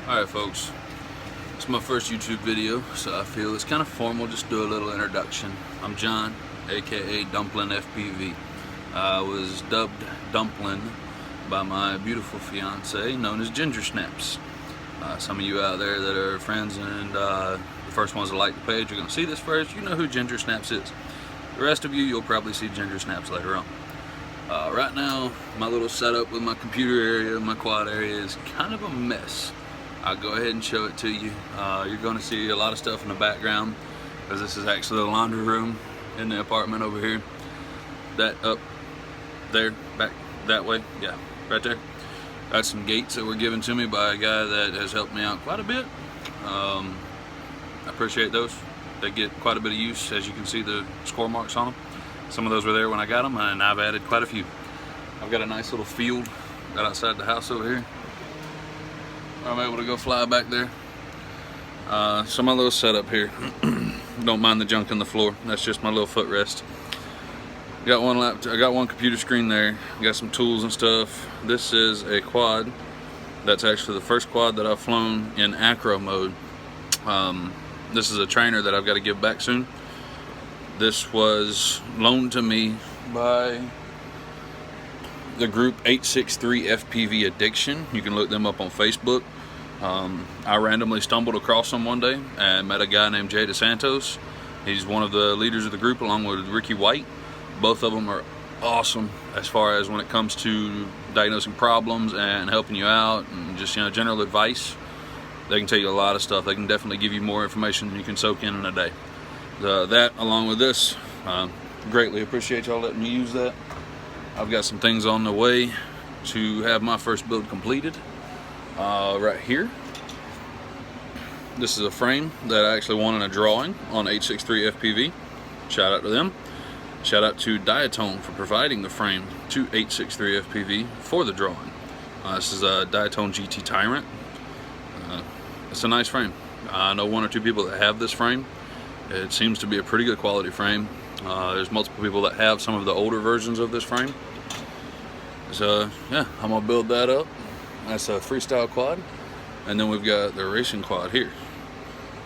Alright folks, it's my first YouTube video, so I feel it's kind of formal, just do a little introduction. I'm John, aka Dumplin FPV. I was dubbed Dumplin by my beautiful fiance, known as Ginger Snaps. Some of you out there that are friends and the first ones to like the page are going to see this first, you know who Ginger Snaps is. The rest of you, you'll probably see Ginger Snaps later on. Right now, my little setup with my computer area, my quad area is kind of a mess. I'll go ahead and show it to you. You're going to see a lot of stuff in the background because this is actually the laundry room in the apartment over here. That up there, back that way, yeah, right there. Got some gates that were given to me by a guy that has helped me out quite a bit. I appreciate those. They get quite a bit of use, as you can see the score marks on them. Some of those were there when I got them, and I've added quite a few. I've got a nice little field right outside the house over here. I'm able to go fly back there. So my little setup here. Don't mind the junk on the floor. That's just my little footrest. Got one laptop. I got one computer screen there. Got some tools and stuff. This is a quad. That's actually the first quad that I've flown in acro mode. This is a trainer that I've got to give back soon. This was loaned to me by the group 863 FPV Addiction. You can look them up on Facebook. I randomly stumbled across them one day and met a guy named Jay DeSantos. He's one of the leaders of the group along with Ricky White. Both of them are awesome as far as when it comes to diagnosing problems and helping you out and just, you know, general advice. They can tell you a lot of stuff. They can definitely give you more information than you can soak in a day. That along with this, greatly appreciate y'all letting me use that. I've got some things on the way to have my first build completed. Right here, this is a frame that I actually won in a drawing on 863 FPV. Shout out to them. Shout out to Diatone for providing the frame to 863 FPV for the drawing. This is a Diatone GT Tyrant. It's a nice frame. I know one or two people that have this frame. It seems to be a pretty good quality frame. There's multiple people that have some of the older versions of this frame. So yeah, I'm gonna build that up. That's a freestyle quad. And then we've got the racing quad here.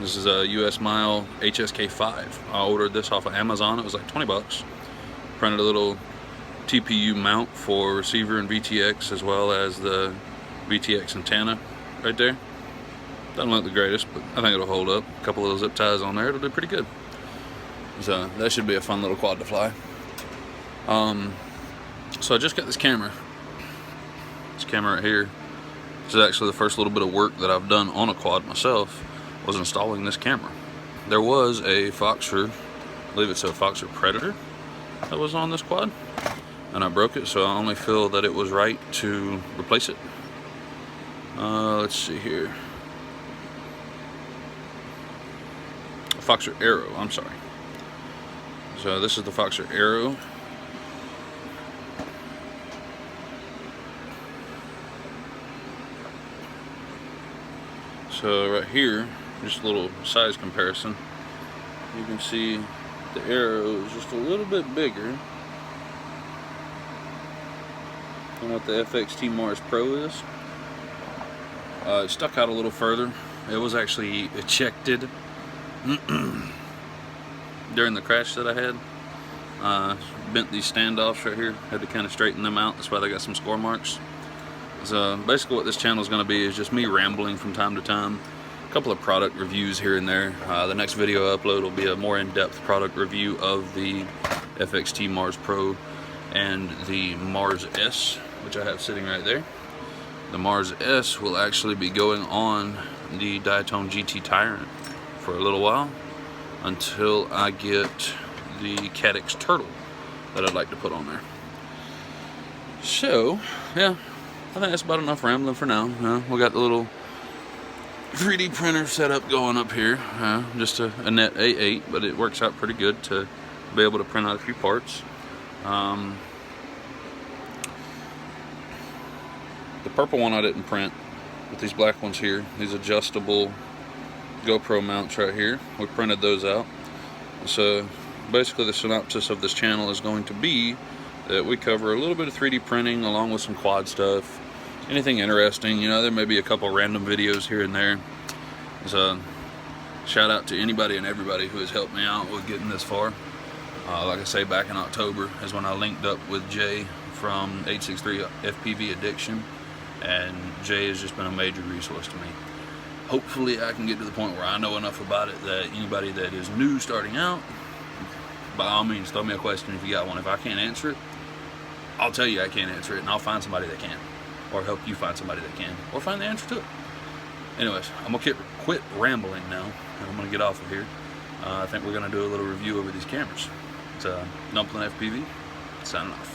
This is a US Mile HSK5. I ordered this off of Amazon. It was like 20 bucks. Printed a little TPU mount for receiver and VTX, as well as the VTX antenna right there. Doesn't look the greatest, but I think it'll hold up. A couple of those zip ties on there, it'll do pretty good. So that should be a fun little quad to fly. So I just got this camera. This camera right here. This is actually the first little bit of work that I've done on a quad myself, was installing this camera. There was a Foxer, I believe it's a Foxer Predator that was on this quad, and I broke it, so I only feel that it was right to replace it. Let's see here. Foxer Arrow, I'm sorry. So this is the Foxer Arrow. So right here, just a little size comparison. You can see the Arrow is just a little bit bigger than what the FXT Mars Pro is. It stuck out a little further. It was actually ejected during the crash that I had. Bent these standoffs right here, had to kind of straighten them out. That's why they got some score marks. So basically what this channel is going to be is just me rambling from time to time. A couple of product reviews here and there. The next video I upload will be a more in-depth product review of the FXT Mars Pro and the Mars S, which I have sitting right there. The Mars S will actually be going on the Diatone GT Tyrant for a little while until I get the Cadix Turtle that I'd like to put on there. So yeah, I think that's about enough rambling for now. We got the little 3D printer setup going up here. Just a net A8, but it works out pretty good to be able to print out a few parts. The purple one I didn't print, but these black ones here, these adjustable GoPro mounts right here, we printed those out. So basically the synopsis of this channel is going to be that we cover a little bit of 3D printing along with some quad stuff, anything interesting. You know, there may be a couple random videos here and there. So shout out to anybody and everybody who has helped me out with getting this far. Like I say, back in October is when I linked up with Jay from 863 FPV Addiction, and Jay has just been a major resource to me. Hopefully I can get to the point where I know enough about it that anybody that is new starting out, by all means throw me a question if you got one. If I can't answer it, I'll tell you I can't answer it, and I'll find somebody that can, or help you find somebody that can, or find the answer to it. Anyways, I'm gonna quit rambling now, and I'm gonna get off of here. I think we're gonna do a little review over these cameras. It's Dumplin FPV, signing off.